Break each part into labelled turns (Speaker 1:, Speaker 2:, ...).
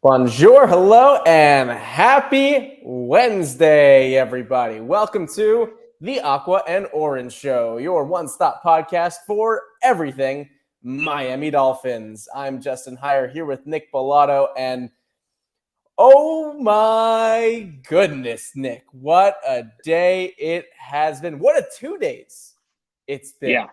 Speaker 1: Bonjour, hello, and happy Wednesday, everybody. Welcome to the Aqua and Orange Show, your one-stop podcast for everything Miami Dolphins. I'm Justin Heyer here with Nick Bellato, and oh my goodness, Nick, what a day it has been. What a 2 days it's been.
Speaker 2: Yeah.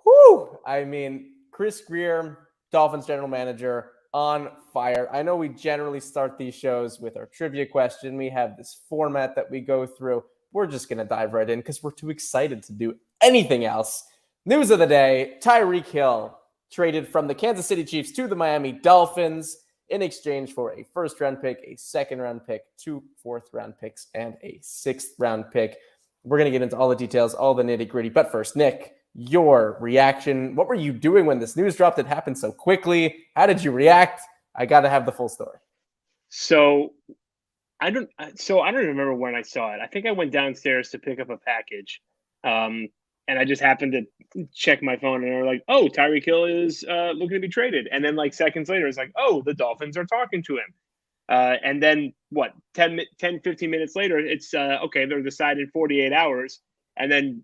Speaker 1: Whew. I mean, Chris Grier, Dolphins general manager, on fire. I know we generally start these shows with our trivia question. We have this format that we go through. We're just going to dive right in because we're too excited to do anything else. News of the day, Tyreek Hill traded from the Kansas City Chiefs to the Miami Dolphins in exchange for a first-round pick, a second-round pick, 2 fourth-round picks, and a sixth-round pick. We're going to get into all the details, all the nitty-gritty. But first, Nick, your reaction. What were you doing when this news dropped? It happened so quickly. How did you react? I got to have the full story.
Speaker 2: So I don't remember when I saw it. I think I went downstairs to pick up a package. And I just happened to check my phone and they were like, oh, Tyreek Hill is looking to be traded. And then like seconds later, it's like, oh, the Dolphins are talking to him. And then 10, 15 minutes later, it's okay, they're decided 48 hours. And then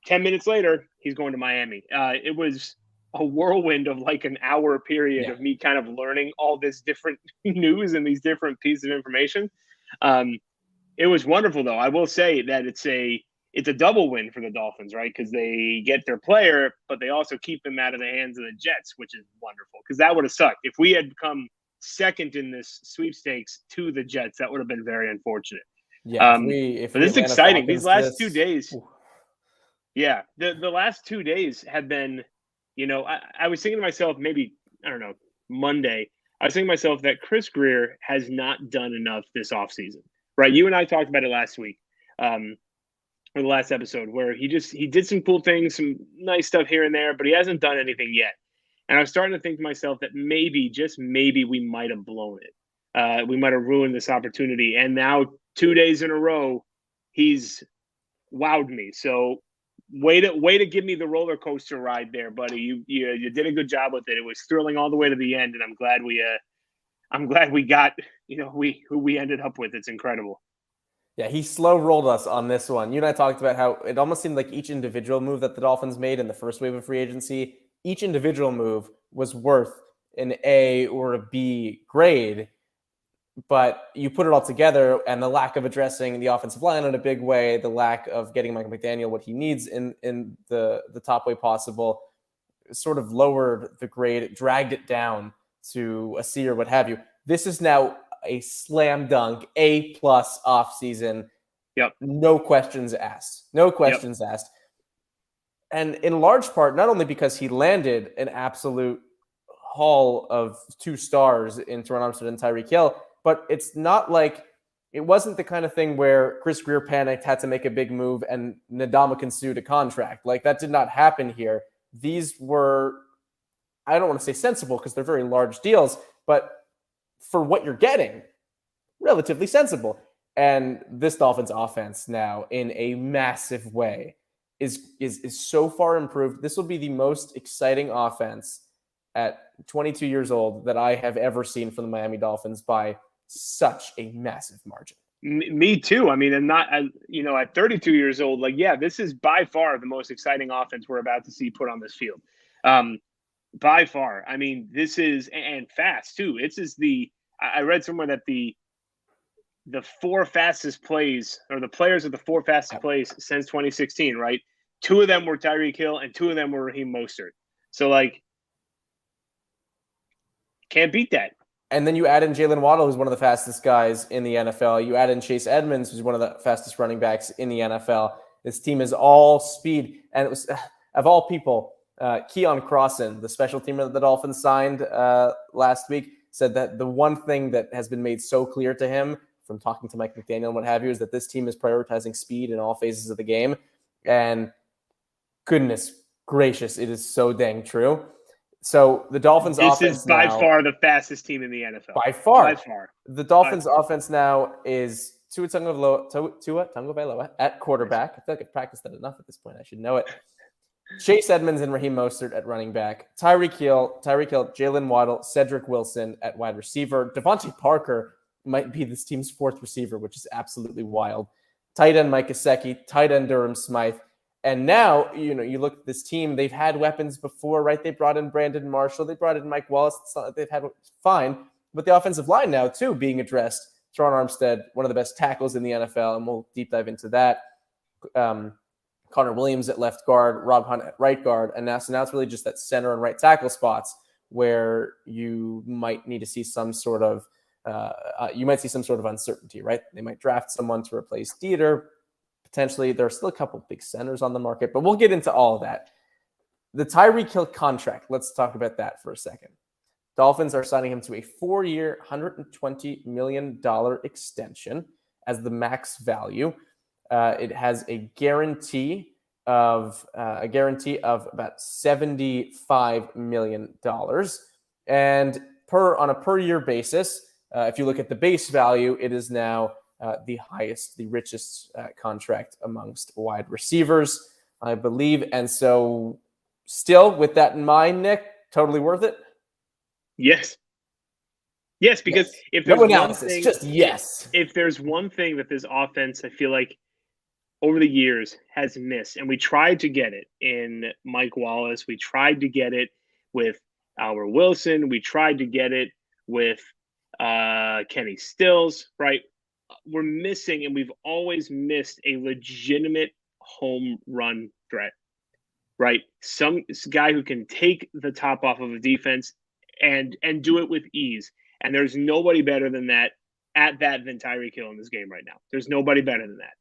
Speaker 2: 10 minutes later, he's going to Miami. It was a whirlwind of like an hour period of me kind of learning all this different news and these different pieces of information. It was wonderful, though. I will say that it's a double win for the Dolphins, right? Because they get their player, but they also keep him out of the hands of the Jets, which is wonderful. Because that would have sucked. If we had come second in this sweepstakes to the Jets, that would have been very unfortunate.
Speaker 1: Yeah,
Speaker 2: but it's exciting. These last 2 days. Yeah, the last 2 days have been, I was thinking to myself, maybe, I don't know, Monday, I was thinking to myself that Chris Grier has not done enough this offseason, right? You and I talked about it last week, or the last episode, where he did some cool things, some nice stuff here and there, but he hasn't done anything yet. And I was starting to think to myself that maybe, just maybe, we might have blown it. We might have ruined this opportunity. And now 2 days in a row, he's wowed me. So, way to give me the roller coaster ride there, buddy. You did a good job with it. It was thrilling all the way to the end, and I'm glad we got who we ended up with. It's incredible.
Speaker 1: Yeah, he slow rolled us on this one. You and I talked about how it almost seemed like each individual move that the Dolphins made in the first wave of free agency, each individual move was worth an A or a B grade. But you put it all together, and the lack of addressing the offensive line in a big way, the lack of getting Mike McDaniel what he needs in the top way possible, sort of lowered the grade. It dragged it down to a C or what have you. This is now a slam dunk, A+ offseason.
Speaker 2: Yep.
Speaker 1: No questions asked. No questions asked. And in large part, not only because he landed an absolute haul of 2 stars in Terron and Tyreek Hill, but it's not like it wasn't the kind of thing where Chris Grier panicked, had to make a big move, and Ndamukong sued a contract. Like, that did not happen here. These were, I don't want to say sensible because they're very large deals, but for what you're getting, relatively sensible. And this Dolphins offense now, in a massive way, is so far improved. This will be the most exciting offense at 22 years old that I have ever seen from the Miami Dolphins by such a massive margin.
Speaker 2: Me too. I mean, and not, at 32 years old, this is by far the most exciting offense we're about to see put on this field. By far. I mean, this is, and fast too. I read somewhere that the 4 fastest plays, or the players of the 4 fastest plays since 2016, right? 2 of them were Tyreek Hill and 2 of them were Raheem Mostert. So, can't beat that.
Speaker 1: And then you add in Jalen Waddle, who's one of the fastest guys in the NFL. You add in Chase Edmonds, who's one of the fastest running backs in the NFL. This team is all speed. And it was, of all people, Keon Crossan, the special teamer that the Dolphins signed last week, said that the one thing that has been made so clear to him from talking to Mike McDaniel and what have you is that this team is prioritizing speed in all phases of the game. And goodness gracious, it is so dang true. So the Dolphins offense
Speaker 2: is by far the fastest team in the NFL.
Speaker 1: By far. The Dolphins offense now is Tua Tagovailoa at quarterback. I feel like I've practiced that enough at this point. I should know it. Chase Edmonds and Raheem Mostert at running back, Tyreek Hill, Jalen Waddle, Cedric Wilson at wide receiver. Devontae Parker might be this team's fourth receiver, which is absolutely wild. Tight end Mike Gesicki, tight end Durham Smythe. And now, you look at this team, they've had weapons before, right? They brought in Brandon Marshall. They brought in Mike Wallace. It's not like they've had fine. But the offensive line now, too, being addressed. Terron Armstead, one of the best tackles in the NFL, and we'll deep dive into that. Connor Williams at left guard, Rob Hunt at right guard, and now it's really just that center and right tackle spots where you might need to see some sort of uncertainty, right? They might draft someone to replace Dieter. Potentially, there are still a couple big centers on the market, but we'll get into all of that. The Tyreek Hill contract, let's talk about that for a second. Dolphins are signing him to a 4-year, $120 million extension as the max value. It has a guarantee of about $75 million, and on a per year basis, if you look at the base value, it is now the richest contract amongst wide receivers, I believe. And so, still with that in mind, Nick, totally worth it.
Speaker 2: Yes, because if
Speaker 1: there's
Speaker 2: no analysis, if there's one thing that this offense, I feel like, over the years has missed, and we tried to get it in Mike Wallace, we tried to get it with Albert Wilson, we tried to get it with Kenny Stills, right? We're missing, and we've always missed a legitimate home run threat, right? Some guy who can take the top off of a defense and do it with ease. And there's nobody better than that than Tyreek Hill in this game right now. There's nobody better than that.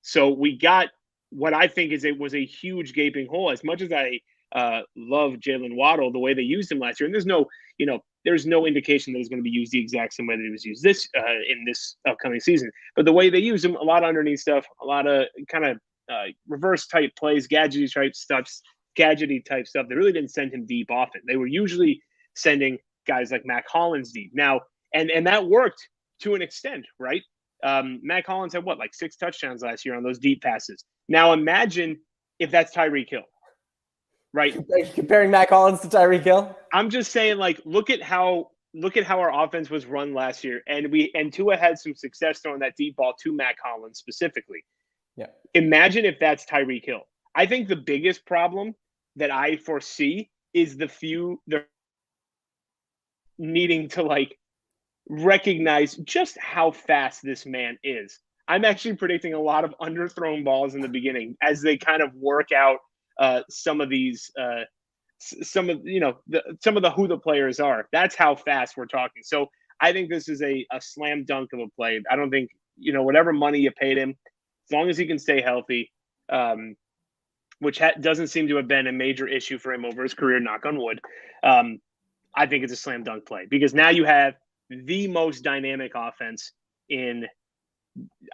Speaker 2: So we got what I think was a huge gaping hole. As much as I love Jalen Waddle, the way they used him last year, and there's no indication that he's going to be used the exact same way that he was used in this upcoming season. But the way they used him, a lot of underneath stuff, a lot of kind of reverse type plays, gadgety type stuff. They really didn't send him deep often. They were usually sending guys like Mac Hollins deep. Now, and that worked to an extent, right? Mac Hollins had 6 touchdowns last year on those deep passes. Now imagine if that's Tyreek Hill, right?
Speaker 1: Comparing Mac Hollins to Tyreek Hill?
Speaker 2: I'm just saying, look at how our offense was run last year, and Tua had some success throwing that deep ball to Mac Hollins specifically.
Speaker 1: Yeah.
Speaker 2: Imagine if that's Tyreek Hill. I think the biggest problem that I foresee is they're needing to recognize just how fast this man is. I'm actually predicting a lot of underthrown balls in the beginning as they kind of work out some of these some of the who the players are. That's how fast we're talking. So I think this is a slam dunk of a play. I don't think whatever money you paid him, as long as he can stay healthy, which doesn't seem to have been a major issue for him over his career, knock on wood. I think it's a slam dunk play because now you have the most dynamic offense in,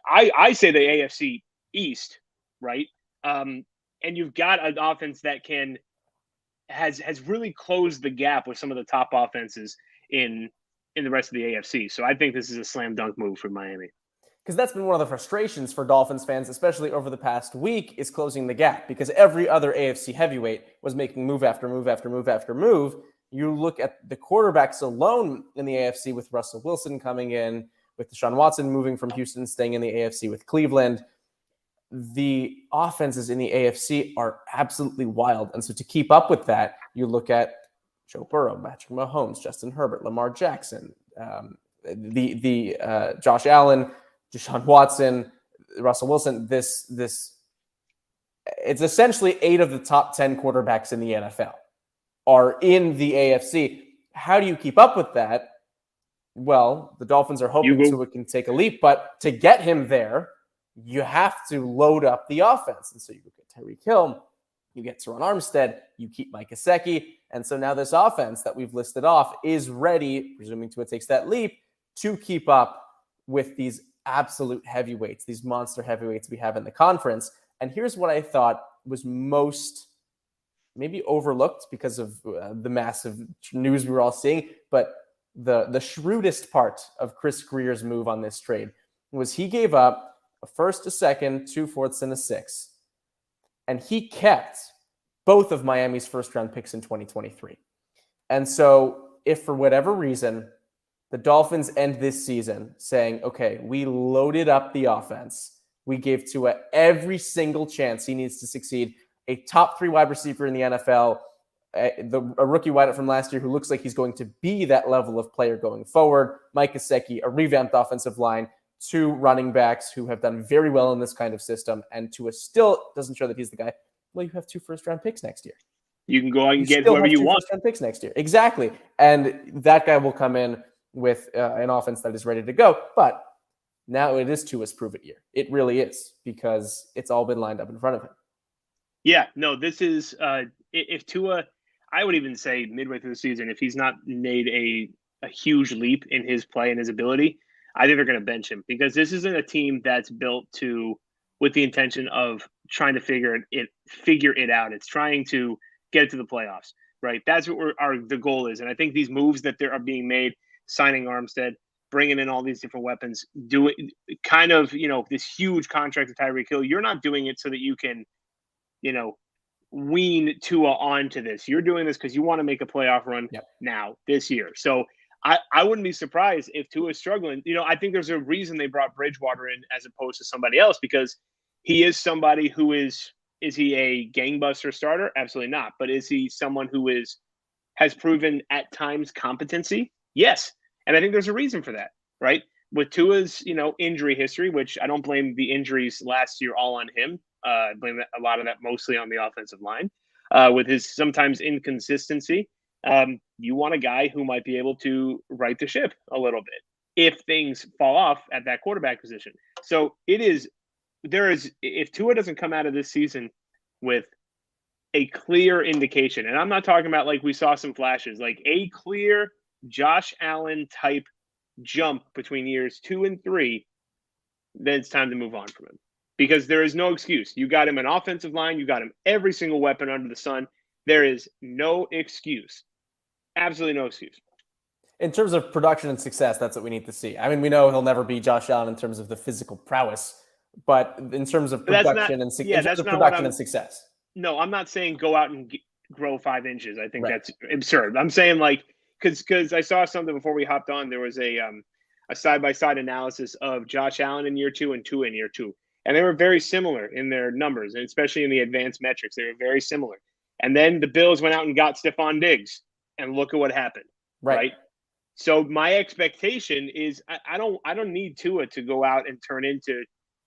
Speaker 2: I say the AFC East, right? And you've got an offense that has really closed the gap with some of the top offenses in the rest of the AFC. So I think this is a slam dunk move for Miami.
Speaker 1: Because that's been one of the frustrations for Dolphins fans, especially over the past week, is closing the gap. Because every other AFC heavyweight was making move after move after move after move. You look at the quarterbacks alone in the AFC with Russell Wilson coming in, with Deshaun Watson moving from Houston, staying in the AFC with Cleveland. The offenses in the AFC are absolutely wild. And so to keep up with that, you look at Joe Burrow, Patrick Mahomes, Justin Herbert, Lamar Jackson, Josh Allen, Deshaun Watson, Russell Wilson. It's essentially 8 of the top 10 quarterbacks in the NFL are in the AFC. How do you keep up with that? Well, the Dolphins are hoping Tua can take a leap, but to get him there, you have to load up the offense. And so you look at Tyreek Hill, you get Terron Armstead, you keep Mike Gesicki, and so now this offense that we've listed off is ready, presuming Tua takes that leap, to keep up with these absolute heavyweights, these monster heavyweights we have in the conference. And here's what I thought was most maybe overlooked because of the massive news we were all seeing, but the shrewdest part of Chris Greer's move on this trade was he gave up a first, a second, 2 fourths, and a 6 and he kept both of Miami's first-round picks in 2023. And so if for whatever reason the Dolphins end this season saying, okay, we loaded up the offense, we gave Tua every single chance he needs to succeed, a top 3 wide receiver in the NFL, a rookie wideout from last year who looks like he's going to be that level of player going forward, Mike Gesicki, a revamped offensive line, 2 running backs who have done very well in this kind of system, and Tua still doesn't show that he's the guy. Well, you have 2 first-round picks next year.
Speaker 2: You can go out and get whoever you want.
Speaker 1: First-round picks next year. Exactly. And that guy will come in with an offense that is ready to go. But now it is Tua's prove-it year. It really is, because it's all been lined up in front of him.
Speaker 2: Yeah, no, this is if Tua, I would even say midway through the season, if he's not made a huge leap in his play and his ability, I think they're going to bench him, because this isn't a team that's built with the intention of trying to figure it out. It's trying to get it to the playoffs, right? That's what the goal is. And I think these moves that are being made, signing Armstead, bringing in all these different weapons, doing kind of, this huge contract to Tyreek Hill, you're not doing it so that you can, wean Tua onto this. You're doing this because you want to make a playoff run now, this year. So I wouldn't be surprised if Tua is struggling. I think there's a reason they brought Bridgewater in as opposed to somebody else, because he is somebody who is he a gangbuster starter? Absolutely not. But is he someone who has proven at times competency? Yes. And I think there's a reason for that, right? With Tua's, injury history, which I don't blame the injuries last year all on him. I blame a lot of that mostly on the offensive line. With his sometimes inconsistency, you want a guy who might be able to right the ship a little bit if things fall off at that quarterback position. So if Tua doesn't come out of this season with a clear indication, and I'm not talking about like we saw some flashes, like a clear Josh Allen type jump between years 2 and 3, then it's time to move on from him, because there is no excuse. You got him an offensive line. You got him every single weapon under the sun. There is no excuse. Absolutely no excuse.
Speaker 1: In terms of production and success, that's what we need to see. I mean, we know he'll never be Josh Allen in terms of the physical prowess, but in terms of production and success.
Speaker 2: No, I'm not saying go out and grow 5 inches. I think that's absurd. I'm saying because I saw something before we hopped on. There was a side-by-side analysis of Josh Allen in year 2 and Tua in year 2. And they were very similar in their numbers, and especially in the advanced metrics. They were very similar. And then the Bills went out and got Stephon Diggs, and look at what happened. Right? So my expectation is I don't need Tua to go out and turn into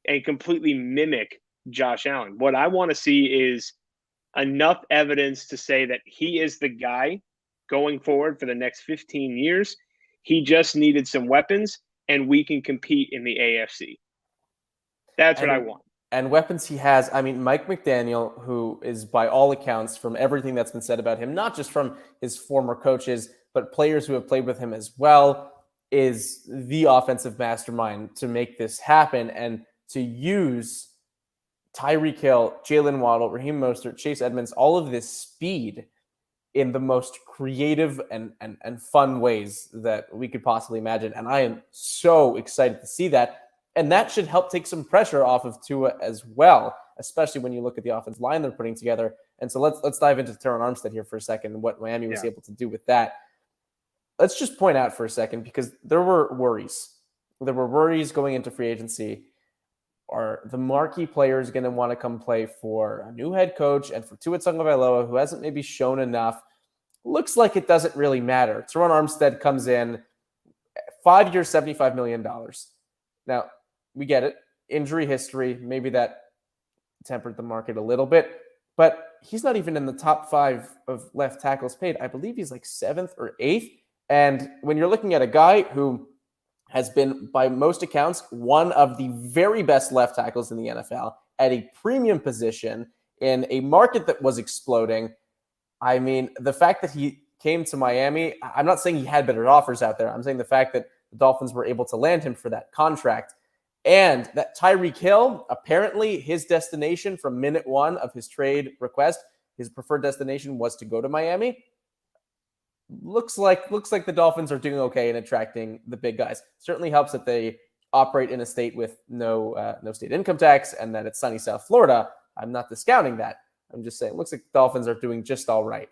Speaker 2: and completely mimic Josh Allen. What I want to see is enough evidence to say that he is the guy going forward for the next 15 years. He just needed some weapons, and we can compete in the AFC. That's what I want.
Speaker 1: And weapons he has. I mean, Mike McDaniel, who is by all accounts, from everything that's been said about him, not just from his former coaches, but players who have played with him as well, is the offensive mastermind to make this happen and to use Tyreek Hill, Jalen Waddle, Raheem Mostert, Chase Edmonds, all of this speed in the most creative and fun ways that we could possibly imagine. And I am so excited to see that. And that should help take some pressure off of Tua as well, especially when you look at the offensive line they're putting together. And so let's dive into Terron Armstead here for a second and what Miami was able to do with that. Let's just point out for a second, because there were worries. There were worries going into free agency. Are the marquee players going to want to come play for a new head coach and for Tua Tagovailoa, who hasn't maybe shown enough? Looks like it doesn't really matter. Terron Armstead comes in, 5 years, $75 million. Now, we get it. Injury history, maybe that tempered the market a little bit, but he's not even in the top 5 of left tackles paid. I believe he's like 7th or 8th. And when you're looking at a guy who has been, by most accounts, one of the very best left tackles in the NFL at a premium position in a market that was exploding, I mean, the fact that he came to Miami, I'm not saying he had better offers out there. I'm saying the fact that the Dolphins were able to land him for that contract, and that Tyreek Hill, apparently his destination from minute 1 of his trade request, his preferred destination was to go to Miami. Looks like the Dolphins are doing okay in attracting the big guys. Certainly helps that they operate in a state with no state income tax and that it's sunny South Florida. I'm not discounting that. I'm just saying it looks like the Dolphins are doing just all right,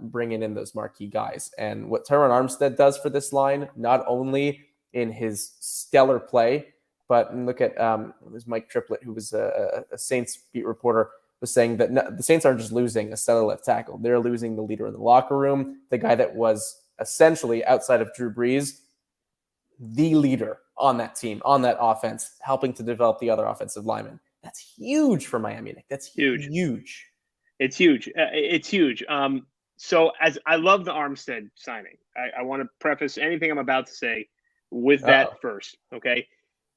Speaker 1: bringing in those marquee guys. And what Terron Armstead does for this line, not only in his stellar play, but look at it was Mike Triplett, who was a Saints beat reporter, was saying that the Saints aren't just losing a stellar left tackle. They're losing the leader in the locker room, the guy that was essentially, outside of Drew Brees, the leader on that team, on that offense, helping to develop the other offensive linemen. That's huge for Miami, Nick. That's huge.
Speaker 2: It's huge. It's huge. So as I love the Armstead signing, I want to preface anything I'm about to say with that first, okay?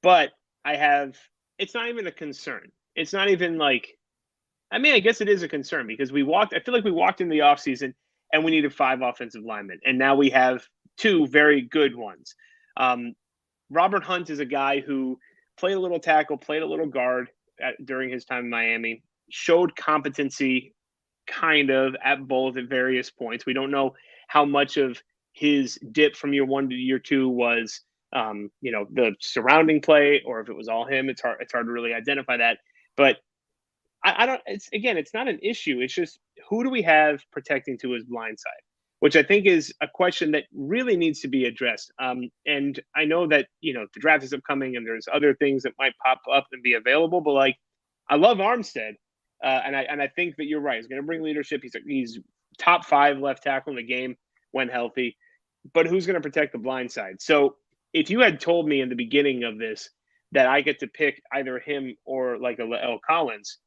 Speaker 2: But it's not even a concern. It's not even like, I mean, I guess it is a concern because I feel like we walked in the offseason and we needed 5 offensive linemen. And now we have 2 very good ones. Robert Hunt is a guy who played a little tackle, played a little guard during his time in Miami, showed competency kind of at both at various points. We don't know how much of his dip from year 1 to year 2 was, the surrounding play, or if it was all him. It's hard to really identify that. But I don't. It's not an issue. It's just, who do we have protecting to his blind side, which I think is a question that really needs to be addressed. And I know that the draft is upcoming, and there's other things that might pop up and be available. But like, I love Armstead, and I think that you're right. He's going to bring leadership. He's top 5 left tackle in the game when healthy. But who's going to protect the blind side? So if you had told me in the beginning of this that I get to pick either him or like a L. Collins,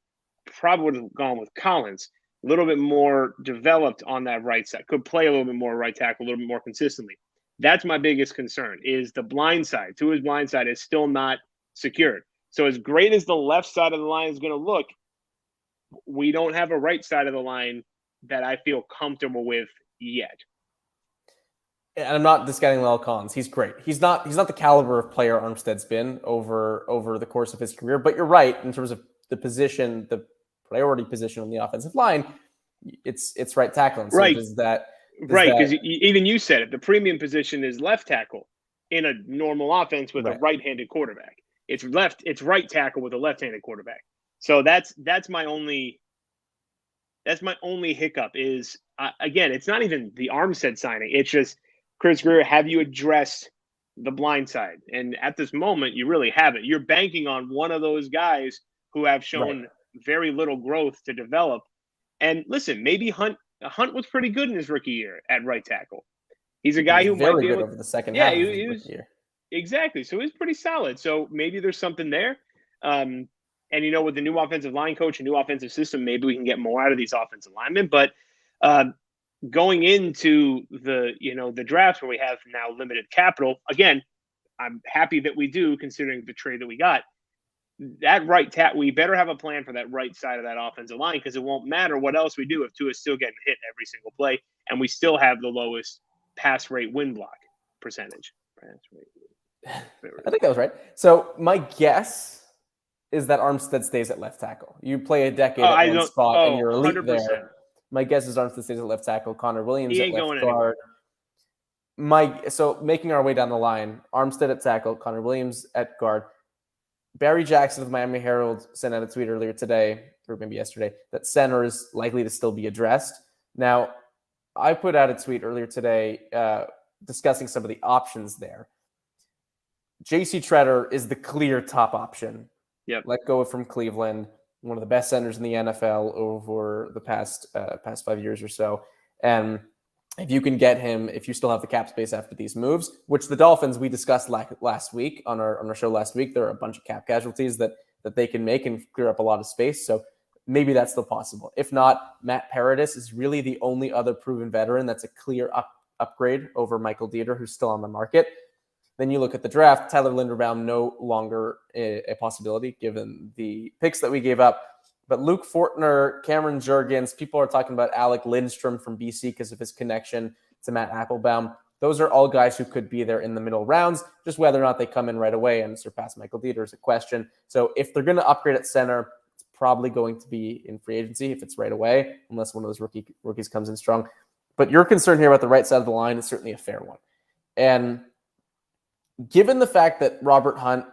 Speaker 2: probably would have gone with Collins. A little bit more developed on that right side, could play a little bit more right tackle, a little bit more consistently. That's my biggest concern, is the blind side. To his blind side is still not secured. So as great as the left side of the line is going to look, we don't have a right side of the line that I feel comfortable with yet.
Speaker 1: And I'm not discounting La'el Collins. He's great. He's not the caliber of player Armstead's been over the course of his career. But you're right in terms of the position, the priority position on the offensive line. It's right tackle. And so
Speaker 2: right. Because even you said it. The premium position is left tackle in a normal offense with a right-handed quarterback. It's right tackle with a left-handed quarterback. So that's my only hiccup is, again, it's not even the Armstead signing. It's just, Chris Grier, have you addressed the blind side? And at this moment, you really haven't. You're banking on one of those guys who have shown very little growth to develop. And listen, maybe Hunt was pretty good in his rookie year at right tackle. He's a guy who might be able
Speaker 1: over the second half of his rookie year.
Speaker 2: Exactly. So he's pretty solid. So maybe there's something there. And with the new offensive line coach, a new offensive system, maybe we can get more out of these offensive linemen. But going into the draft where we have now limited capital, again, I'm happy that we do, considering the trade that we got. That we better have a plan for that right side of that offensive line, because it won't matter what else we do if Tua is still getting hit every single play, and we still have the lowest pass rate win block percentage.
Speaker 1: I think that was right. So my guess is that Armstead stays at left tackle. You play a decade at one spot and you're elite 100%. There. My guess is Armstead stays at left tackle. Connor Williams at left guard. So making our way down the line, Armstead at tackle, Connor Williams at guard. Barry Jackson of Miami Herald sent out a tweet earlier today, or maybe yesterday, that center is likely to still be addressed. Now, I put out a tweet earlier today discussing some of the options there. J.C. Tretter is the clear top option.
Speaker 2: Yep.
Speaker 1: Let go from Cleveland, one of the best centers in the NFL over the past 5 years or so. And if you can get him, if you still have the cap space after these moves, which the Dolphins, we discussed last week on our show last week, there are a bunch of cap casualties that they can make and clear up a lot of space. So maybe that's still possible. If not, Matt Paradis is really the only other proven veteran that's a clear upgrade over Michael Dieter, who's still on the market. Then you look at the draft, Tyler Linderbaum no longer a possibility given the picks that we gave up. But Luke Fortner, Cameron Jurgens, people are talking about Alec Lindstrom from BC because of his connection to Matt Applebaum. Those are all guys who could be there in the middle rounds. Just whether or not they come in right away and surpass Michael Dieter is a question. So if they're going to upgrade at center, it's probably going to be in free agency if it's right away, unless one of those rookies comes in strong. But your concern here about the right side of the line is certainly a fair one. And given the fact that Robert Hunt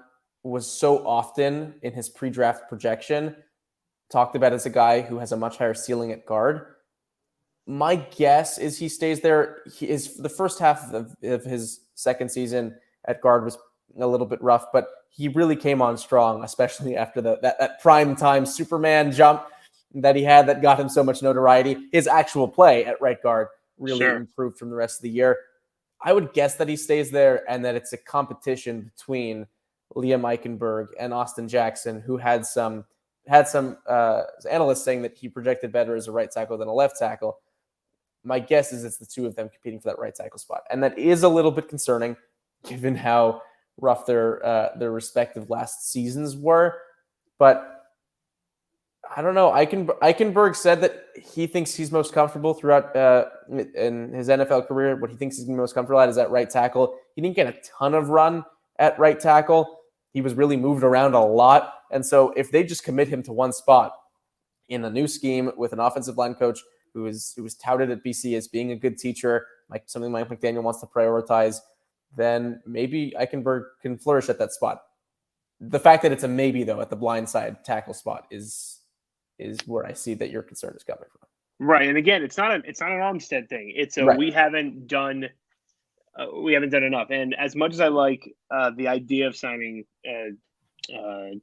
Speaker 1: was so often in his pre-draft projection talked about as a guy who has a much higher ceiling at guard. My guess is he stays there. The first half of his second season at guard was a little bit rough, but he really came on strong, especially after that prime time Superman jump that he had that got him so much notoriety. His actual play at right guard really improved from the rest of the year. I would guess that he stays there and that it's a competition between Liam Eichenberg and Austin Jackson, who had some analysts saying that he projected better as a right tackle than a left tackle. My guess is it's the two of them competing for that right tackle spot. And that is a little bit concerning given how rough their respective last seasons were. But I don't know. Eichenberg said that he thinks he's most comfortable throughout in his NFL career. What he thinks he's most comfortable at is at right tackle. He didn't get a ton of run at right tackle. He was really moved around a lot. And so if they just commit him to one spot in a new scheme with an offensive line coach who was touted at BC as being a good teacher, like something Mike McDaniel wants to prioritize, then maybe Eichenberg can flourish at that spot. The fact that it's a maybe, though, at the blindside tackle spot is where I see that your concern is coming from.
Speaker 2: Right, and again, it's not an Armstead thing. It's a we haven't done enough. And as much as I like the idea of signing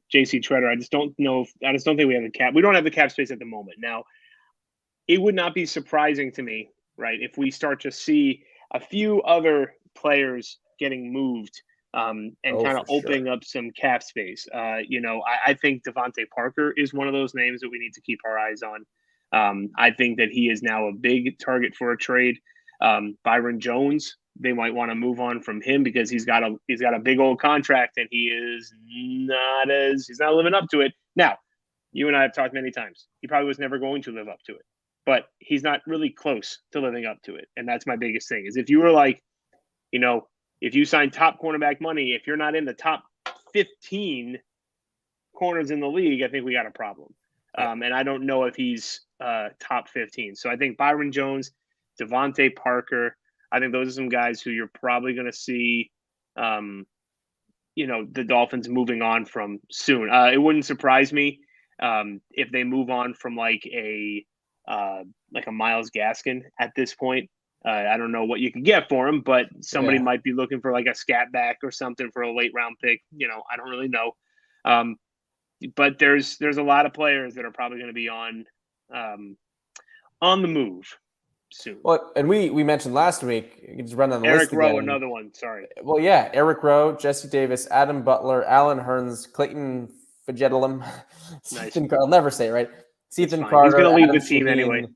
Speaker 2: J.C. Treader, I just don't think we have the cap. We don't have the cap space at the moment. Now, it would not be surprising to me, right, if we start to see a few other players getting moved and kind of opening up some cap space. I think Devontae Parker is one of those names that we need to keep our eyes on. I think that he is now a big target for a trade. Byron Jones, they might want to move on from him because he's got a big old contract and he's not living up to it. Now, you and I have talked many times. He probably was never going to live up to it, but he's not really close to living up to it. And that's my biggest thing is if you were like, if you sign top cornerback money, if you're not in the top 15 corners in the league, I think we got a problem. And I don't know if he's top 15. So I think Byron Jones, Devontae Parker, I think those are some guys who you're probably going to see, the Dolphins moving on from soon. It wouldn't surprise me if they move on from like a Myles Gaskin at this point. I don't know what you can get for him, but somebody might be looking for like a scat back or something for a late round pick. I don't really know. But there's a lot of players that are probably going to be on the move soon.
Speaker 1: Well, and we mentioned last week, you can just run on the list
Speaker 2: again. Eric Rowe,
Speaker 1: again.
Speaker 2: another one. Sorry.
Speaker 1: Well, yeah, Eric Rowe, Jesse Davis, Adam Butler, Alan Hearns, Clayton Fajetalum, I'll never say it right. Ethan Carter,
Speaker 2: he's going to lead
Speaker 1: Adam
Speaker 2: the team
Speaker 1: Shaheen,
Speaker 2: anyway.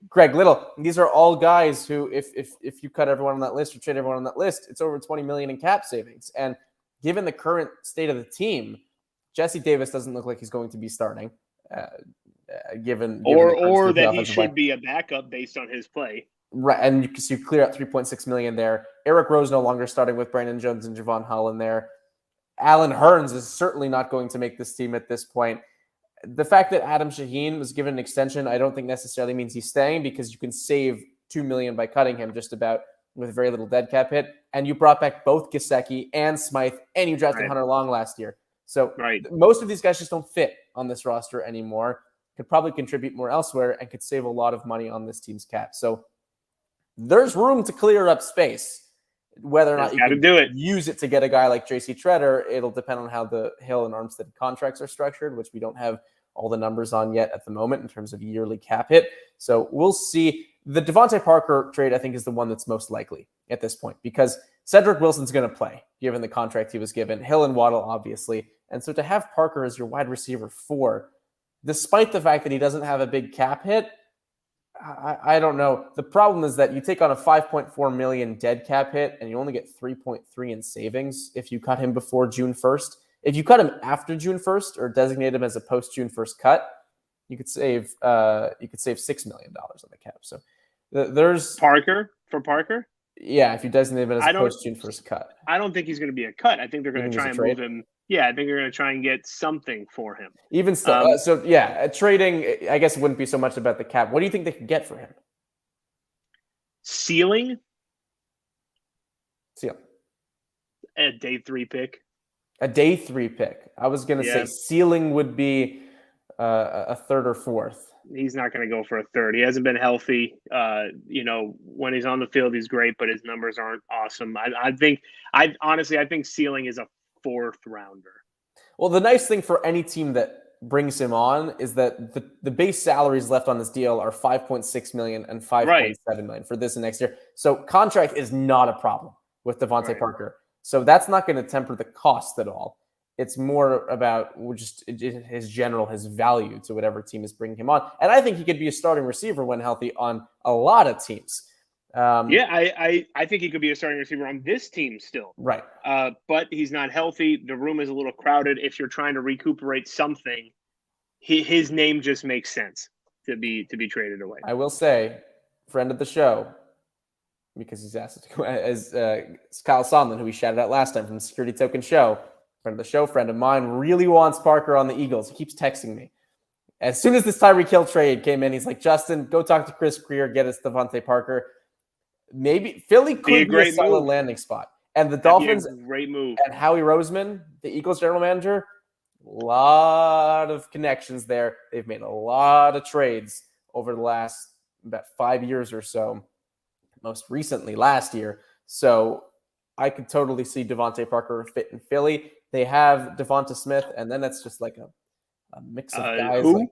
Speaker 1: Greg Little. These are all guys who, if you cut everyone on that list or trade everyone on that list, it's over $20 million in cap savings. And given the current state of the team, Jesse Davis doesn't look like he's going to be starting. Given
Speaker 2: or that he should be a backup based on his play.
Speaker 1: Right, and you clear out $3.6 million there. Eric Rowe's no longer starting with Brandon Jones and Javon Holland there. Alan Hearns is certainly not going to make this team at this point. The fact that Adam Shaheen was given an extension, I don't think necessarily means he's staying because you can save $2 million by cutting him just about with very little dead cap hit. And you brought back both Gesicki and Smythe, and you drafted Hunter Long last year. So most of these guys just don't fit on this roster anymore. Could probably contribute more elsewhere and could save a lot of money on this team's cap. So there's room to clear up space. Whether or not you can use it to get a guy like J.C. Treader, it'll depend on how the Hill and Armstead contracts are structured, which we don't have all the numbers on yet at the moment in terms of yearly cap hit. So we'll see. The Devontae Parker trade, I think, is the one that's most likely at this point because Cedric Wilson's going to play, given the contract he was given. Hill and Waddle, obviously. And so to have Parker as your wide receiver 4, despite the fact that he doesn't have a big cap hit, I don't know. The problem is that you take on a $5.4 million dead cap hit and you only get 3.3 in savings if you cut him before June 1st. If you cut him after June 1st or designate him as a post-June 1st cut, you could save $6 million on the cap. So there's
Speaker 2: Parker.
Speaker 1: Yeah, if you designate him as a post-June 1st cut.
Speaker 2: I don't think he's going to be a cut. I think they're going to try and move him. Yeah, I think they're going to try and get something for him.
Speaker 1: Even still, trading, I guess it wouldn't be so much about the cap. What do you think they could get for him?
Speaker 2: Ceiling?
Speaker 1: Ceiling.
Speaker 2: A day 3 pick.
Speaker 1: A day 3 pick. I was going to say ceiling would be a third or fourth.
Speaker 2: He's not going to go for a third. He hasn't been healthy. When he's on the field, he's great, but his numbers aren't awesome. I think ceiling is a fourth rounder.
Speaker 1: Well, the nice thing for any team that brings him on is that the base salaries left on this deal are $5.6 million and $5.7 million for this and next year. So contract is not a problem with Devontae Parker. So that's not going to temper the cost at all. It's more about just his value to whatever team is bringing him on. And I think he could be a starting receiver when healthy on a lot of teams.
Speaker 2: I think he could be a starting receiver on this team still.
Speaker 1: Right.
Speaker 2: But he's not healthy. The room is a little crowded. If you're trying to recuperate something, his name just makes sense to be traded away.
Speaker 1: I will say, friend of the show, because he's asked to go as Kyle Sondland, who we shouted out last time from the Security Token Show. Friend of the show, friend of mine, really wants Parker on the Eagles. He keeps texting me. As soon as this Tyreek Hill trade came in, he's like, Justin, go talk to Chris Greer, get us Devontae Parker. Maybe Philly could be a solid landing spot. And the Dolphins,
Speaker 2: great move.
Speaker 1: And Howie Roseman, the Eagles general manager, a lot of connections there. They've made a lot of trades over the last about 5 years or so, most recently last year. So I could totally see Devontae Parker fit in Philly. They have Devonta Smith, and then it's just like a mix of guys like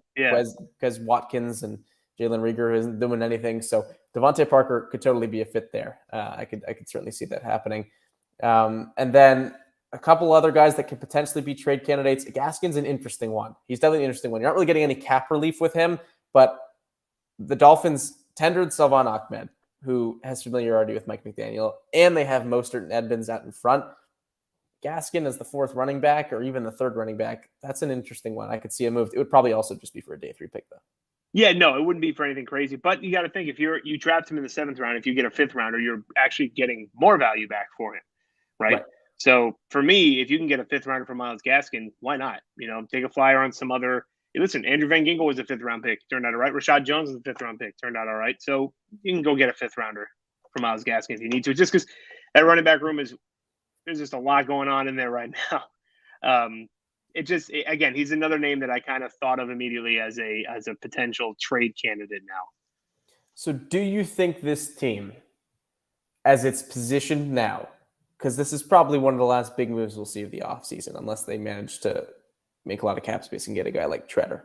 Speaker 1: Quez Watkins and Jalen Reagor isn't doing anything. So Devontae Parker could totally be a fit there. I could certainly see that happening. And then a couple other guys that could potentially be trade candidates. Gaskin's an interesting one. He's definitely an interesting one. You're not really getting any cap relief with him, but the Dolphins tendered Salvon Ahmed, who has familiarity with Mike McDaniel, and they have Mostert and Edmonds out in front. Gaskin as the fourth running back or even the third running back, that's an interesting one. I could see a move. It would probably also just be for a day 3 pick, though.
Speaker 2: Yeah, no, it wouldn't be for anything crazy. But you got to think, if you draft him in the 7th round, if you get a 5th rounder, you're actually getting more value back for him, right? So for me, if you can get a 5th rounder for Myles Gaskin, why not? Take a flyer on some other. Listen, Andrew Van Ginkel was a 5th round pick. Turned out all right. Rashad Jones was a 5th round pick. Turned out all right. So you can go get a 5th rounder for Myles Gaskin if you need to, just because that running back room there's just a lot going on in there right now. Again, he's another name that I kind of thought of immediately as a potential trade candidate now.
Speaker 1: So do you think this team, as it's positioned now, because this is probably one of the last big moves we'll see of the offseason, unless they manage to make a lot of cap space and get a guy like Treader.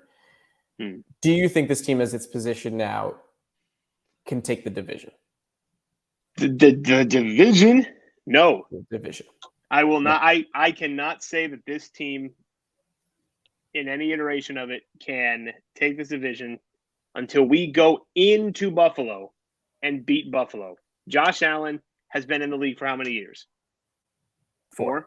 Speaker 1: Do you think this team, as it's positioned now, can take the division?
Speaker 2: The division? No.
Speaker 1: The division.
Speaker 2: I will not. I cannot say that this team, in any iteration of it, can take this division until we go into Buffalo and beat Buffalo. Josh Allen has been in the league for how many years? 4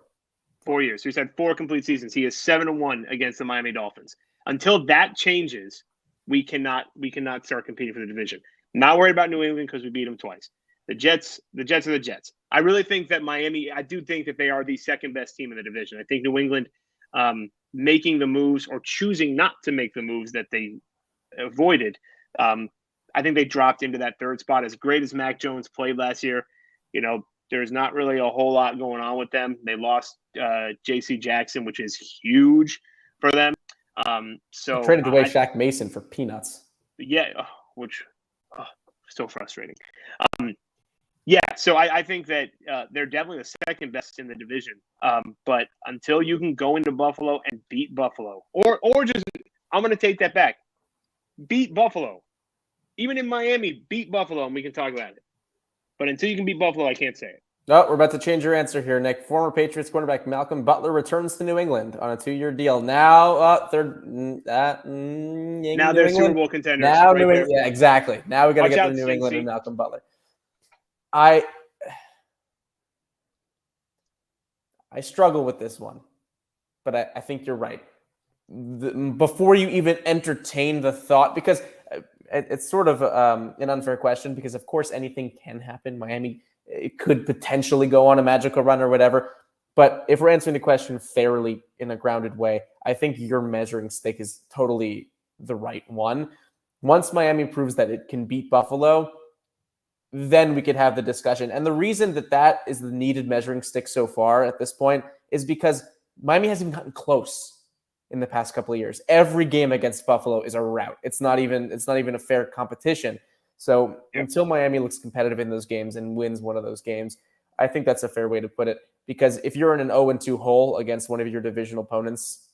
Speaker 2: years. So he's had 4 complete seasons. He is 7-1 against the Miami Dolphins. Until that changes, we cannot start competing for the division. Not worried about New England because we beat them twice. The Jets are the Jets. I really think that Miami, I do think that they are the second best team in the division. I think New England making the moves or choosing not to make the moves that they avoided, I think they dropped into that 3rd spot. As great as Mac Jones played last year, there's not really a whole lot going on with them. They lost J.C. Jackson, which is huge for them. So
Speaker 1: they traded away Shaq Mason for peanuts.
Speaker 2: Yeah, which so frustrating. So I think that they're definitely the second best in the division. But until you can go into Buffalo and beat Buffalo, or just, I'm going to take that back, beat Buffalo. Even in Miami, beat Buffalo, and we can talk about it. But until you can beat Buffalo, I can't say it.
Speaker 1: No, we're about to change your answer here, Nick. Former Patriots cornerback Malcolm Butler returns to New England on a 2-year deal. Now, they're
Speaker 2: now they're Super Bowl contenders.
Speaker 1: Now, New England, yeah, exactly. Now we got to get to New England and Malcolm Butler. I struggle with this one, but I think you're right. Before you even entertain the thought, because it's sort of an unfair question, because of course anything can happen. Miami, it could potentially go on a magical run or whatever. But if we're answering the question fairly in a grounded way, I think your measuring stick is totally the right one. Once Miami proves that it can beat Buffalo, then we could have the discussion. And the reason that is the needed measuring stick so far at this point is because Miami hasn't even gotten close in the past couple of years. Every game against Buffalo is a rout. It's not even a fair competition. So until Miami looks competitive in those games and wins one of those games, I think that's a fair way to put it. Because if you're in an 0-2 hole against one of your division opponents,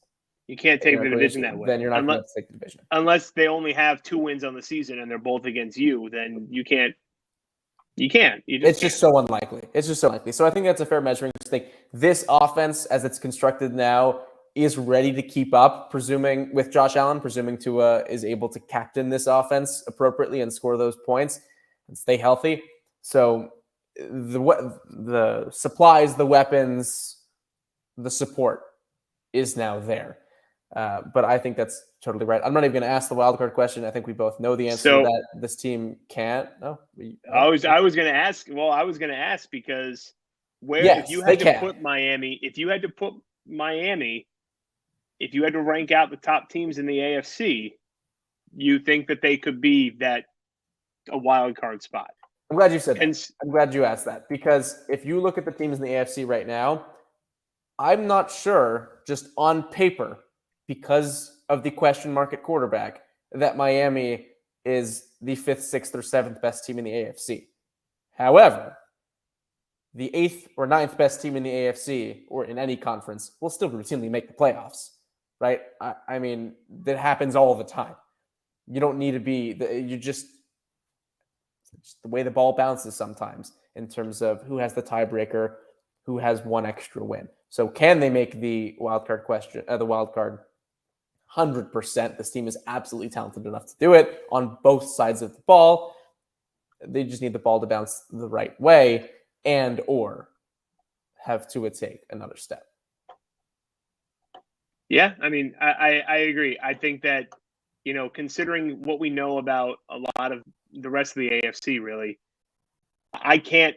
Speaker 2: you can't take the division that way.
Speaker 1: Then you're not going to take the division.
Speaker 2: Unless they only have 2 wins on the season and they're both against you, then you can't. You can't.
Speaker 1: It's just so unlikely. So I think that's a fair measuring stick. This offense, as it's constructed now, is ready to keep up, presuming with Josh Allen, presuming Tua is able to captain this offense appropriately and score those points and stay healthy. So the supplies, the weapons, the support is now there. But I think that's totally right. I'm not even going to ask the wildcard question. I think we both know the answer to that. This team can't. No,
Speaker 2: I was going to ask. Well, I was going to ask because if you had to put Miami, if you had to rank out the top teams in the AFC, you think that they could be a wild card spot?
Speaker 1: I'm glad you said that. I'm glad you asked that, because if you look at the teams in the AFC right now, I'm not sure, just on paper, because of the question mark at quarterback, that Miami is the 5th, 6th, or 7th best team in the AFC. However, the 8th or 9th best team in the AFC, or in any conference, will still routinely make the playoffs, right? I mean, that happens all the time. You don't need to be it's the way the ball bounces sometimes in terms of who has the tiebreaker, who has one extra win. So can they make the wild card question? The wild card, 100%. This team is absolutely talented enough to do it on both sides of the ball. They just need the ball to bounce the right way or have Tua take another step.
Speaker 2: Yeah, I mean, I agree. I think that, considering what we know about a lot of the rest of the AFC, really, I can't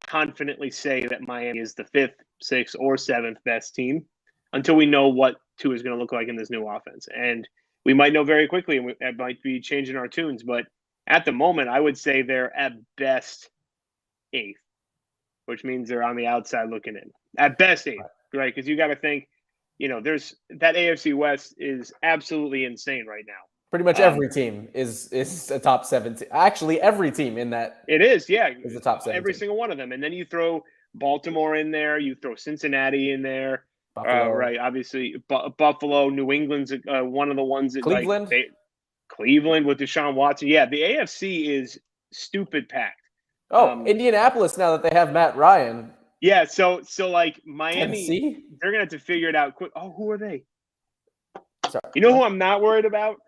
Speaker 2: confidently say that Miami is the 5th, 6th, or 7th best team until we know what Tua is going to look like in this new offense. And we might know very quickly, and it might be changing our tunes. But at the moment, I would say they're at best 8th, which means they're on the outside looking in. At best 8th, right? Because you got to think, there's that AFC West is absolutely insane right now.
Speaker 1: Pretty much every team is a top 7 team. Actually, every team in that
Speaker 2: is the
Speaker 1: top 7.
Speaker 2: Every single one of them. And then you throw Baltimore in there, you throw Cincinnati in there.
Speaker 1: Buffalo.
Speaker 2: Right, obviously Buffalo, New England's one of the ones that
Speaker 1: Cleveland.
Speaker 2: Cleveland with Deshaun Watson. Yeah, the AFC is stupid packed.
Speaker 1: Indianapolis, now that they have Matt Ryan.
Speaker 2: Yeah, so like Miami,
Speaker 1: Tennessee?
Speaker 2: They're gonna have to figure it out quick. Oh, who are they?
Speaker 1: Sorry.
Speaker 2: You know who I'm not worried about?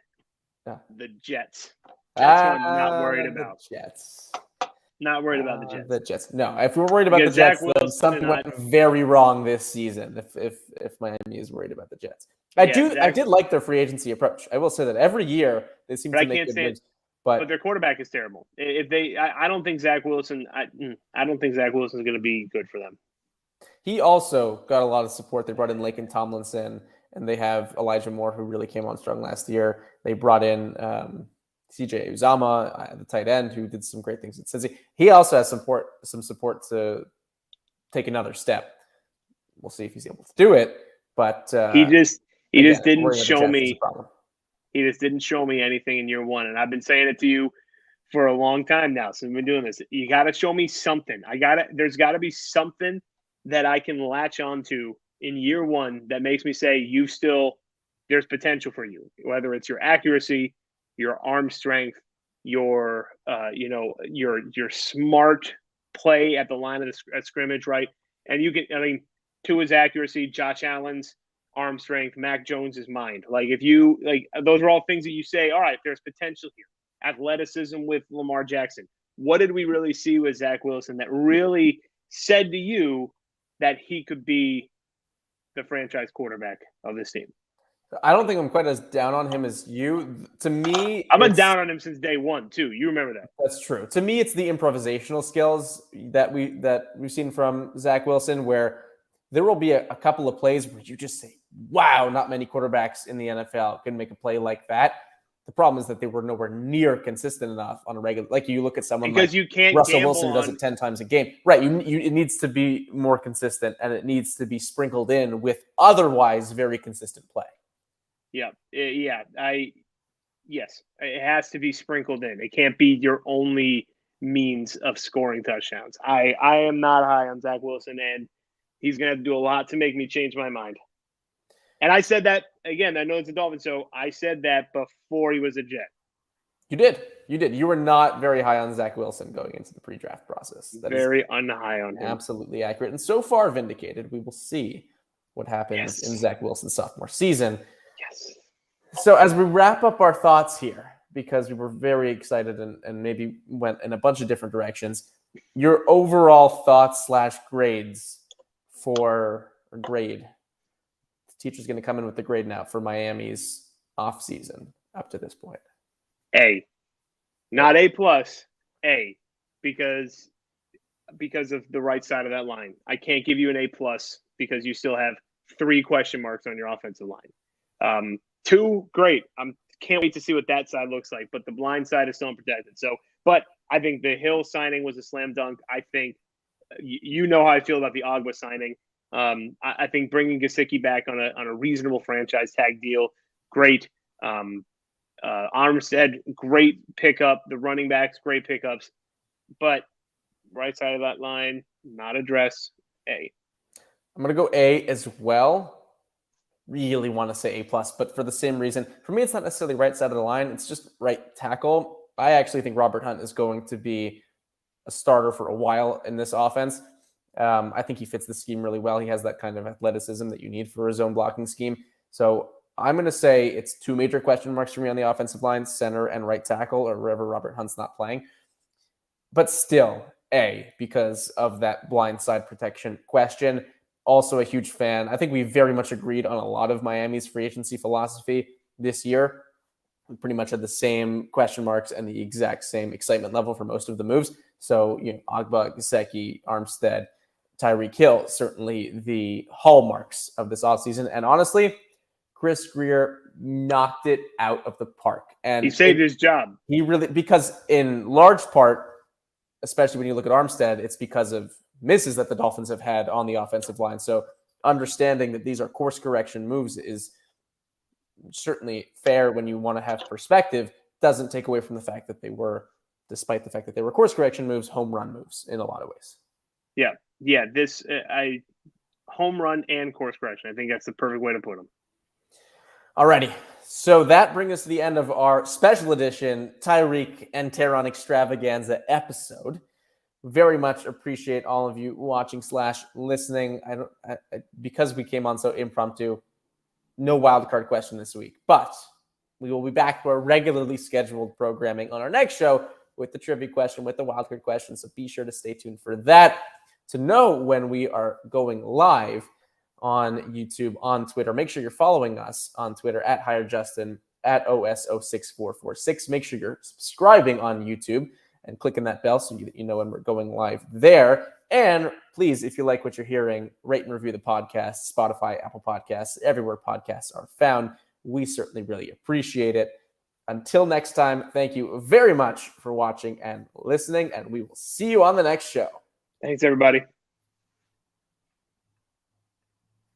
Speaker 1: Yeah.
Speaker 2: The Jets. That's what I'm not worried
Speaker 1: the
Speaker 2: about.
Speaker 1: Jets.
Speaker 2: Not worried about the Jets.
Speaker 1: The Jets. No, if we're worried about the Jets, then something went very wrong this season. If Miami is worried about the Jets, I did like their free agency approach. I will say that every year they seem to make good moves. But
Speaker 2: their quarterback is terrible. I don't think Zach Wilson. I don't think Zach Wilson is going to be good for them.
Speaker 1: He also got a lot of support. They brought in Laken Tomlinson, and they have Elijah Moore, who really came on strong last year. They brought in CJ Uzama, the tight end, who did some great things at Cincy. He also has some support to take another step. We'll see if he's able to do it. But
Speaker 2: he just didn't show me. He just didn't show me anything in year one, and I've been saying it to you for a long time now. Since we've been doing this, you got to show me something. There's got to be something that I can latch onto in year one that makes me say there's potential for you. Whether it's your accuracy, your arm strength, your smart play at the line of the scrimmage, right? And Tua's accuracy, Josh Allen's arm strength, Mac Jones's mind. Those are all things that you say, all right, there's potential here. Athleticism with Lamar Jackson. What did we really see with Zach Wilson that really said to you that he could be the franchise quarterback of this team?
Speaker 1: I don't think I'm quite as down on him as you. To me,
Speaker 2: I've been down on him since day one too. You remember that?
Speaker 1: That's true. To me, it's the improvisational skills that we've seen from Zach Wilson, where there will be a couple of plays where you just say, wow, not many quarterbacks in the NFL can make a play like that. The problem is that they were nowhere near consistent enough on a regular. Like you look at someone
Speaker 2: because
Speaker 1: like
Speaker 2: you can't
Speaker 1: Russell Wilson, who does it 10 times a game. Right. It needs to be more consistent, and it needs to be sprinkled in with otherwise very consistent play.
Speaker 2: Yes, it has to be sprinkled in. It can't be your only means of scoring touchdowns. I am not high on Zach Wilson, and he's going to have to do a lot to make me change my mind. And I said that, again, I know it's a Dolphin, so I said that before he was a Jet.
Speaker 1: You did. You were not very high on Zach Wilson going into the pre-draft process.
Speaker 2: That very unhigh on him.
Speaker 1: Absolutely accurate. And so far vindicated. We will see what happens in Zach Wilson's sophomore season.
Speaker 2: Yes.
Speaker 1: So as we wrap up our thoughts here, because we were very excited and maybe went in a bunch of different directions, your overall thoughts / grades for a grade. The teacher's going to come in with the grade now for Miami's offseason up to this point.
Speaker 2: A. Not A+, A, because of the right side of that line. I can't give you an A+ because you still have 3 question marks on your offensive line. 2, great. Can't wait to see what that side looks like, but the blind side is still unprotected. So, but I think the Hill signing was a slam dunk. I think you know how I feel about the Agba signing. I think bringing Gesicki back on a reasonable franchise tag deal, great. Armstead, great pickup. The running backs, great pickups. But right side of that line, not addressed. A.
Speaker 1: I'm going to go A as well. Really want to say A+, but for the same reason. For me, it's not necessarily right side of the line. It's just right tackle. I actually think Robert Hunt is going to be a starter for a while in this offense. I think he fits the scheme really well. He has that kind of athleticism that you need for a zone blocking scheme. So I'm going to say it's 2 major question marks for me on the offensive line, center and right tackle, or wherever Robert Hunt's not playing. But still, A, because of that blind side protection question. Also a huge fan. I think we very much agreed on a lot of Miami's free agency philosophy this year. We pretty much had the same question marks and the exact same excitement level for most of the moves. So, Agba, Gesicki, Armstead, Tyreek Hill, certainly the hallmarks of this offseason. And honestly, Chris Grier knocked it out of the park. And
Speaker 2: he saved his job.
Speaker 1: He really, because in large part, especially when you look at Armstead, it's because of misses that the Dolphins have had on the offensive line. So understanding that these are course correction moves is certainly fair when you want to have perspective. Doesn't take away from the fact that they were, despite the fact that they were course correction moves, home run moves in a lot of ways.
Speaker 2: Yeah. This home run and course correction. I think that's the perfect way to put them.
Speaker 1: Alrighty. So that brings us to the end of our special edition Tyreek and Terron Extravaganza episode. Very much appreciate all of you watching / listening. Because we came on so impromptu, no wildcard question this week, but we will be back to our regularly scheduled programming on our next show with the trivia question, with the wildcard question. So be sure to stay tuned for that to know when we are going live on YouTube, on Twitter. Make sure you're following us on Twitter at HireJustin, at OS06446. Make sure you're subscribing on YouTube and clicking that bell so you know when we're going live there. And please, if you like what you're hearing, rate and review the podcast, Spotify, Apple Podcasts, everywhere podcasts are found. We certainly really appreciate it. Until next time, thank you very much for watching and listening, and we will see you on the next show.
Speaker 2: Thanks, everybody.